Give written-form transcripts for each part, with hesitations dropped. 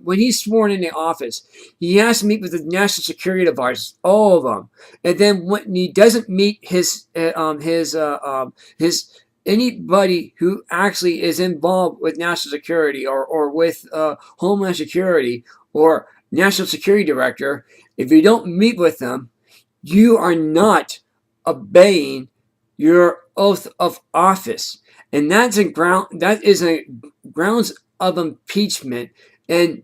when he's sworn into office, he has to meet with the national security advisors, all of them. And then when he doesn't meet his anybody who actually is involved with national security or with Homeland Security or national security director, if you don't meet with them, you are not obeying your oath of office, and that is a grounds of impeachment, and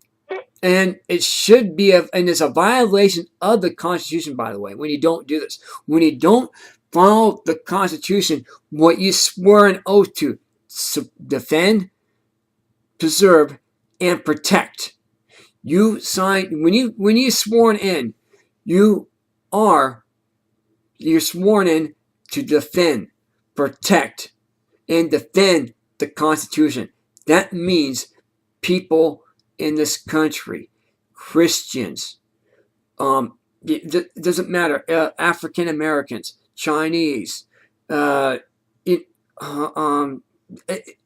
it should be and it's a violation of the Constitution, by the way, when you don't do this, when you don't follow the Constitution, what you swore an oath to defend, preserve, and protect. You sign when you sworn in, you're sworn in to defend, protect, and defend the Constitution. That means people in this country, Christians, it doesn't matter, African Americans, Chinese,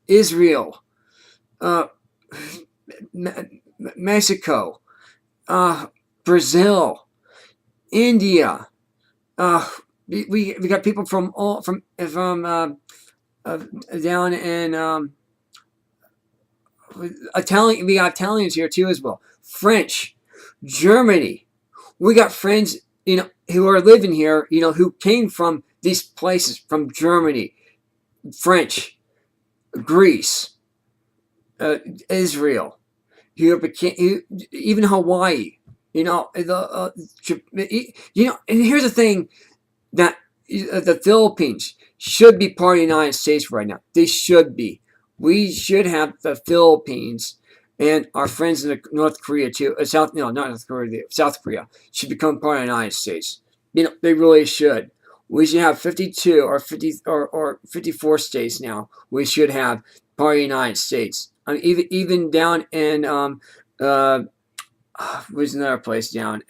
Israel, Mexico, Brazil, India. We got people from down in Italian. We got Italians here too as well. French, Germany. We got friends, who are living here, who came from these places, from Germany, French, Greece, Israel, even Hawaii. And here's the thing, that the Philippines should be part of the United States right now. They should be. We should have the Philippines and our friends in North Korea too. South Korea should become part of the United States. They really should. We should have 52 or 50 or 54 states now. We should have part of the United States. I mean, even down in where's another place down?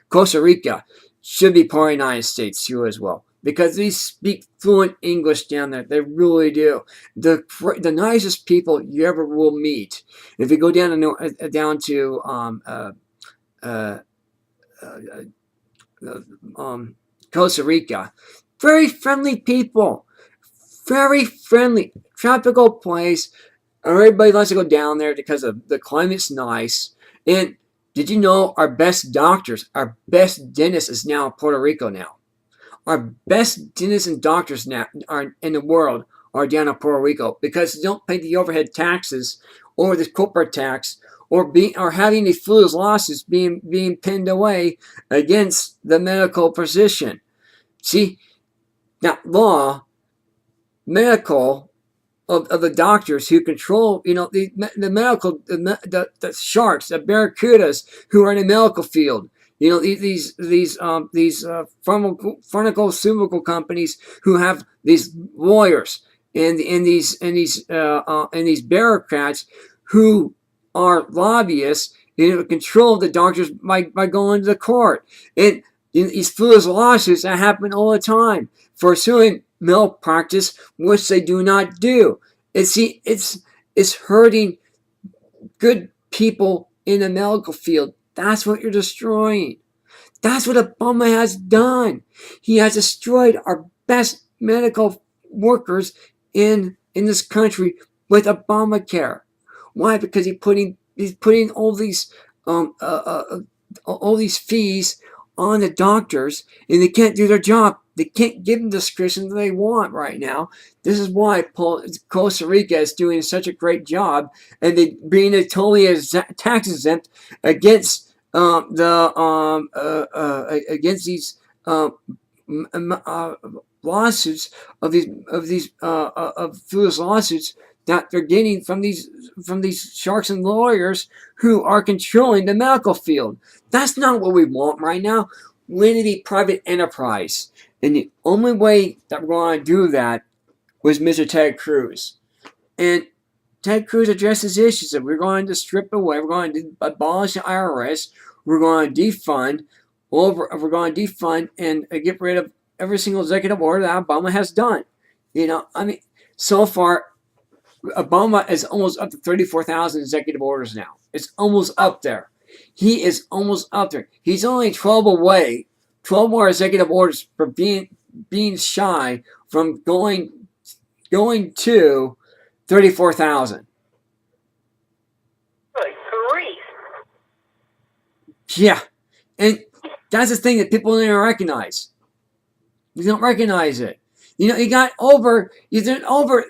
Costa Rica should be part of the United States too as well, because they speak fluent English down there. They really do. The nicest people you ever will meet. If you go down to Costa Rica, very friendly people, very friendly, tropical place. Everybody wants to go down there because the climate's nice. And did you know our best doctors, our best dentists is now in Puerto Rico now? Our best dentists and doctors now are in the world are down in Puerto Rico, because they don't pay the overhead taxes or the corporate tax, or having these foolish lawsuits being pinned away against the medical profession. See, now medical of the doctors who control, the medical, the sharks, the barracudas who are in the medical field. These pharmaceutical companies who have these lawyers and these bureaucrats who are lobbyists, control the doctors by going to the court. And these foolish lawsuits that happen all the time for suing malpractice, which they do not do. It's hurting good people in the medical field. That's what you're destroying. That's what Obama has done. He has destroyed our best medical workers in this country with Obamacare. Why? Because he's putting all these fees on the doctors, and they can't do their job. They can't give them the discretion that they want right now. This is why Costa Rica is doing such a great job, and they being totally tax exempt against against these lawsuits of foolish lawsuits that they're getting from these sharks and lawyers who are controlling the medical field. That's not what we want right now. We need to be private enterprise. And the only way that we're going to do that was Mr. Ted Cruz. And Ted Cruz addresses issues that we're going to strip away. We're going to abolish the IRS. We're going to defund. We're going to defund and get rid of every single executive order that Obama has done. So far, Obama is almost up to 34,000 executive orders now. It's almost up there. He is almost up there. He's only 12 away, 12 more executive orders for being shy from going to 34,000. Good grief. Yeah, and that's the thing that people don't even recognize. You don't recognize it. You know, you got over. You did over.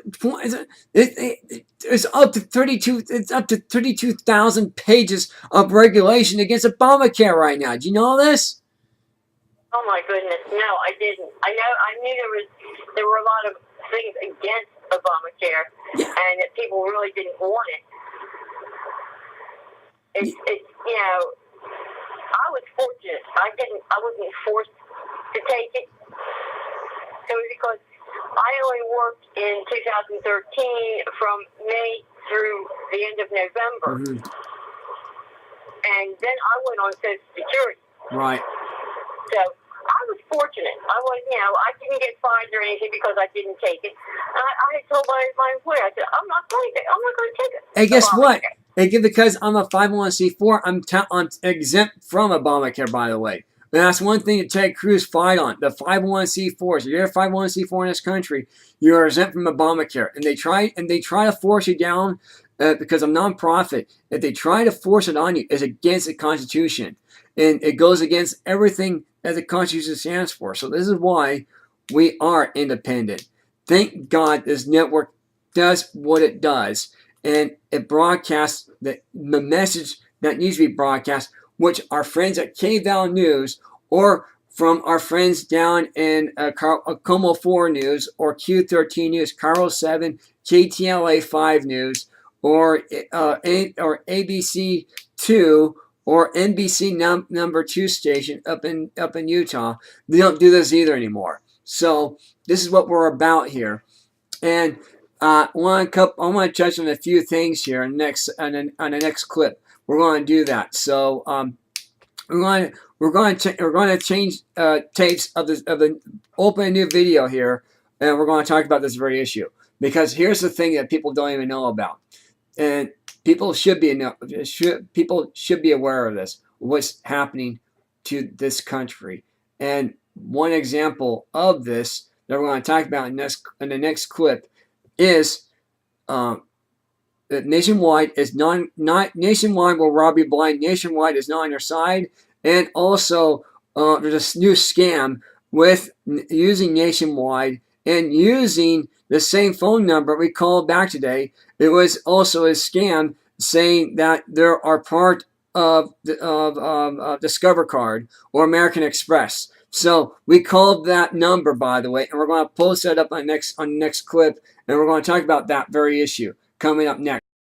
It's up to 32. It's up to 32,000 pages of regulation against Obamacare right now. Do you know this? Oh my goodness, no, I didn't. I knew there were a lot of things against Obamacare, and that people really didn't want it. It's you know, I was fortunate. I wasn't forced to take it. It was because I only worked in 2013 from May through the end of November. Mm-hmm. And then I went on Social Security. Right. So I was fortunate. I didn't get fined or anything because I didn't take it. I had told my employer, I said, I'm not going to take it. Hey, guess what? Because I'm a 501c4, I'm exempt from Obamacare, by the way. And that's one thing that Ted Cruz fight on, the 501c4s. If you're a 501c4 in this country, you are exempt from Obamacare. And they try to force you down because I'm nonprofit. If they try to force it on you, it's against the Constitution. And it goes against everything that the Constitution stands for. So this is why we are independent. Thank God this network does what it does. And it broadcasts the message that needs to be broadcast, which our friends at KVAL News or from our friends down in Como 4 News or Q13 News, Cairo 7, KTLA 5 News, or ABC 2 or NBC number 2 station up in Utah. They don't do this either anymore. So this is what we're about here. And I want to touch on a few things here on the next clip. We're going to do that. So we're going to change tapes of the open a new video here, and we're going to talk about this very issue, because here's the thing that people don't even know about, and people should be aware of this, what's happening to this country. And one example of this that we're going to talk about in the next clip is that nationwide is not nationwide will rob you blind. Nationwide is not on your side, and also there's a new scam with using Nationwide and using the same phone number we called back today. It was also a scam saying that they're part of Discover Card or American Express. So we called that number, by the way, and we're going to post that up on the next clip, and we're going to talk about that very issue coming up next.